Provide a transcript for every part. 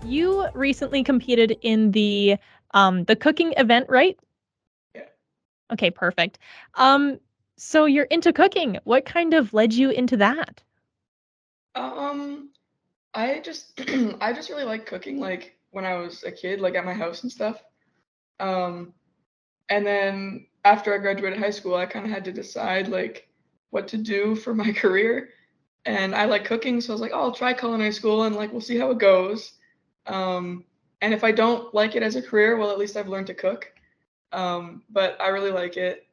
You recently competed in the cooking event, right? Yeah. Okay, perfect. Um, so you're into cooking. What kind of led you into that? Um, I just I just really like cooking like when I was a kid, like at my house and stuff. Um, and then after I graduated high school, I kind of had to decide like what to do for my career. And I like cooking, so I was like, oh, I'll try culinary school and like we'll see how it goes. Um, and if I don't like it as a career, well, at least I've learned to cook. But I really like it,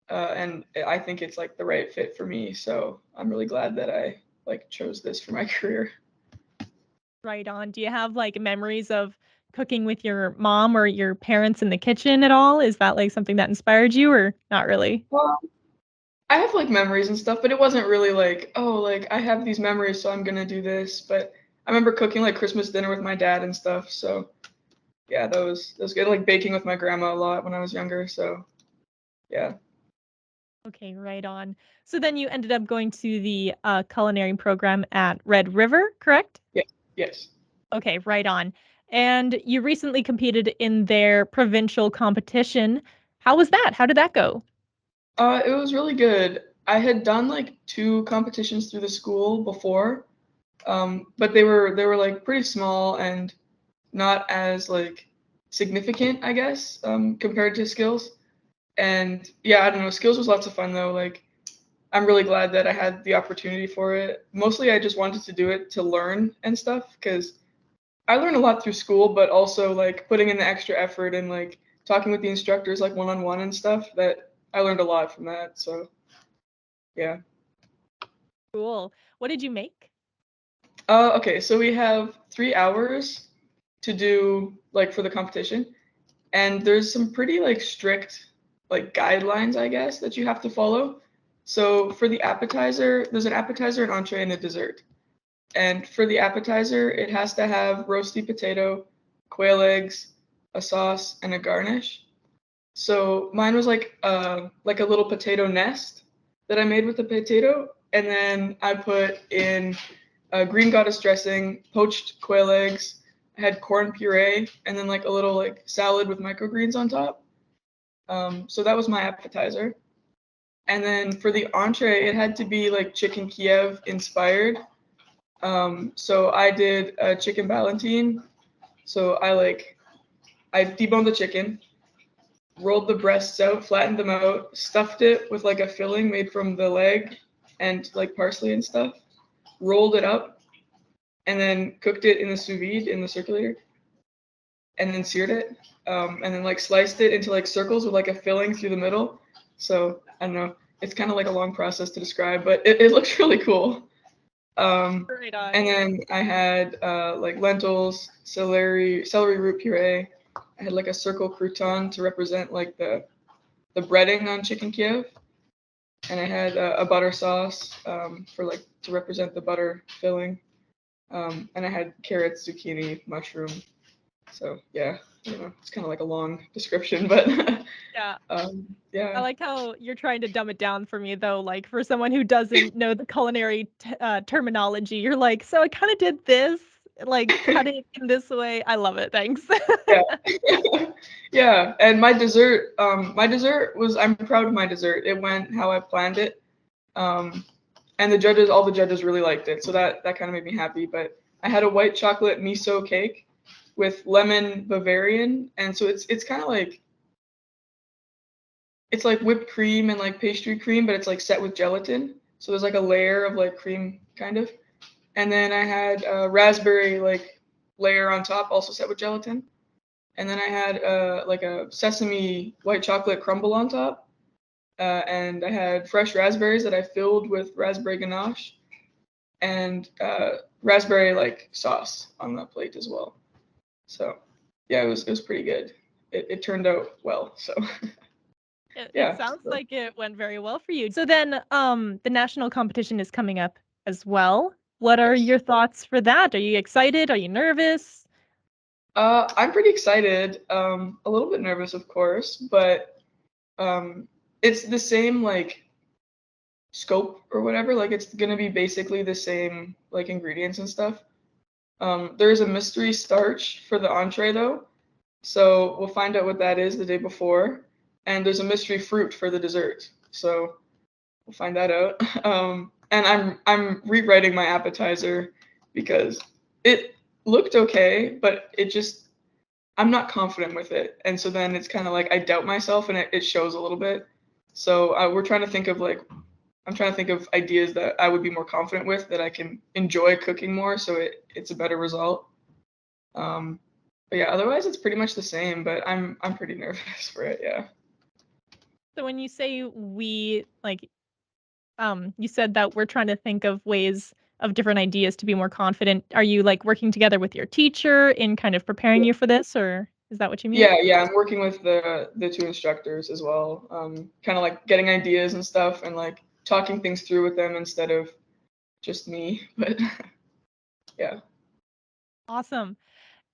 and I think it's like the right fit for me. So I'm really glad that I like chose this for my career. Right on. Do you have like memories of cooking with your mom or your parents in the kitchen at all? Is that like something that inspired you or not really? Well, I have like memories and stuff, but it wasn't really like, oh, like I have these memories, so I'm gonna do this. But I remember cooking like Christmas dinner with my dad and stuff. So yeah, that was good. Like baking with my grandma a lot when I was younger. So yeah, Okay, right on. So then you ended up going to the culinary program at Red River, correct? yeah, yes. Okay, right on. And you recently competed in their provincial competition. How was that? How did that go? It was really good. I had done like two competitions through the school before, but they were like pretty small and not as like significant, I guess, compared to skills. And yeah, I don't know, skills was lots of fun though. Like I'm really glad that I had the opportunity for it. Mostly I just wanted to do it to learn and stuff because I learned a lot through school, but also like putting in the extra effort and like talking with the instructors like one on one and stuff that I learned a lot from that. So yeah. Cool. What did you make? Okay, so we have 3 hours to do like for the competition, and there's some pretty like strict like guidelines, I guess, that you have to follow. So for the appetizer, there's an appetizer, an entree, and a dessert. And for the appetizer, it has to have roasty potato, quail eggs, a sauce, and a garnish. So mine was like a little potato nest that I made with the potato, and then I put in green goddess dressing, poached quail eggs. I had corn puree, and then like a little like salad with microgreens on top. So that was my appetizer. And then for the entree, it had to be like chicken Kiev inspired. So I did a chicken Ballantine. So I deboned the chicken, rolled the breasts out, flattened them out, stuffed it with like a filling made from the leg and like parsley and stuff, rolled it up, and then cooked it in the sous vide in the circulator, and then seared it, and then like sliced it into like circles with like a filling through the middle. So I don't know, it's kind of like a long process to describe, but it looks really cool. Um, Right on. and then I had like lentils, celery root puree. I had like a circle crouton to represent like the breading on chicken Kiev, and I had a butter sauce for like to represent the butter filling, and I had carrots, zucchini, mushroom. So yeah, you know, it's kind of like a long description, but Yeah. I yeah, like how you're trying to dumb it down for me though, like for someone who doesn't know the culinary terminology, you're like, so I kind of did this, like cut it in this way. I love it. Thanks. yeah, yeah. And my dessert was I'm proud of my dessert. It went how I planned it. Um, and all the judges really liked it, so that kind of made me happy. But I had a white chocolate miso cake with lemon Bavarian, and so it's kind of like it's like whipped cream and like pastry cream, but it's like set with gelatin. So there's like a layer of like cream kind of, and then I had a raspberry like layer on top, also set with gelatin, and then I had like a sesame white chocolate crumble on top, and I had fresh raspberries that I filled with raspberry ganache and raspberry like sauce on the plate as well. So yeah, it was pretty good. It turned out well. So It yeah. sounds So, like it went very well for you. So then, the national competition is coming up as well. What are yes. your thoughts for that? Are you excited? Are you nervous? I'm pretty excited. A little bit nervous, of course, but um, it's the same like scope or whatever. Like it's gonna be basically the same like ingredients and stuff. There's a mystery starch for the entree though, so we'll find out what that is the day before. And there's a mystery fruit for the dessert, so we'll find that out. And I'm rewriting my appetizer because it looked okay, but it just I'm not confident with it, and so then it's kind of like I doubt myself, and it shows a little bit. So we're trying to think of like I'm trying to think of ideas that I would be more confident with that I can enjoy cooking more, so it's a better result. Um, but yeah, otherwise it's pretty much the same, but I'm pretty nervous for it. Yeah. So when you say we, like, you said that we're trying to think of ways of different ideas to be more confident. Are you like working together with your teacher in kind of preparing you for this, or is that what you mean? Yeah, I'm working with the two instructors as well. Kind of like getting ideas and stuff, and like talking things through with them instead of just me. But yeah. Awesome.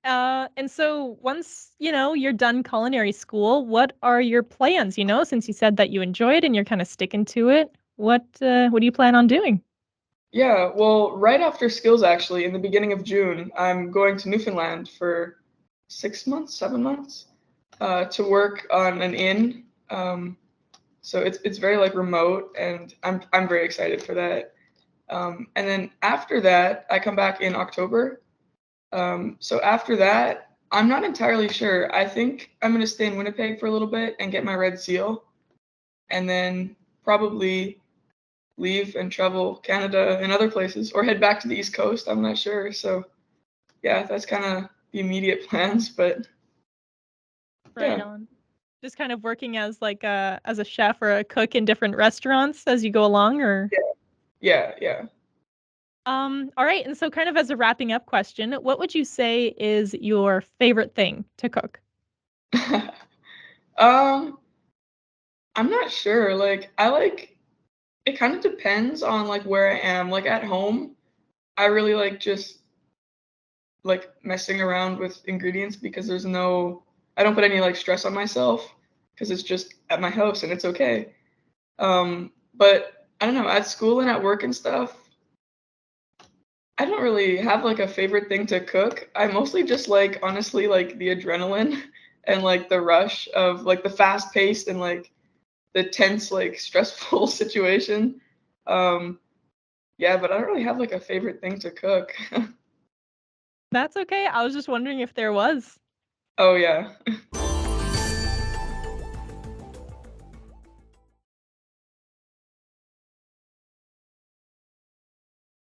And so once, you're done culinary school, what are your plans, since you said that you enjoy it and you're kind of sticking to it? What do you plan on doing? Yeah, well, right after skills, actually, in the beginning of June, I'm going to Newfoundland for 6 months, 7 months, to work on an inn. So it's very like remote, and I'm very excited for that. And then after that, I come back in October. So after that, I'm not entirely sure. I think I'm gonna stay in Winnipeg for a little bit and get my red seal, and then probably leave and travel Canada and other places, or head back to the East Coast. I'm not sure. So yeah, that's kind of the immediate plans. But Right yeah, on. Just kind of working as like a chef or a cook in different restaurants as you go along, or yeah. all right. And so kind of as a wrapping up question, what would you say is your favorite thing to cook? um, I'm not sure. Like I like it kind of depends on like where I am. Like at home, I really like just like messing around with ingredients because I don't put any like stress on myself because it's just at my house and it's okay. But I don't know, at school and at work and stuff, I don't really have like a favorite thing to cook. I mostly just like honestly like the adrenaline and like the rush of like the fast paced and like the tense like stressful situation. Um yeah, but I don't really have like a favorite thing to cook. That's okay. I was just wondering if there was. Oh yeah.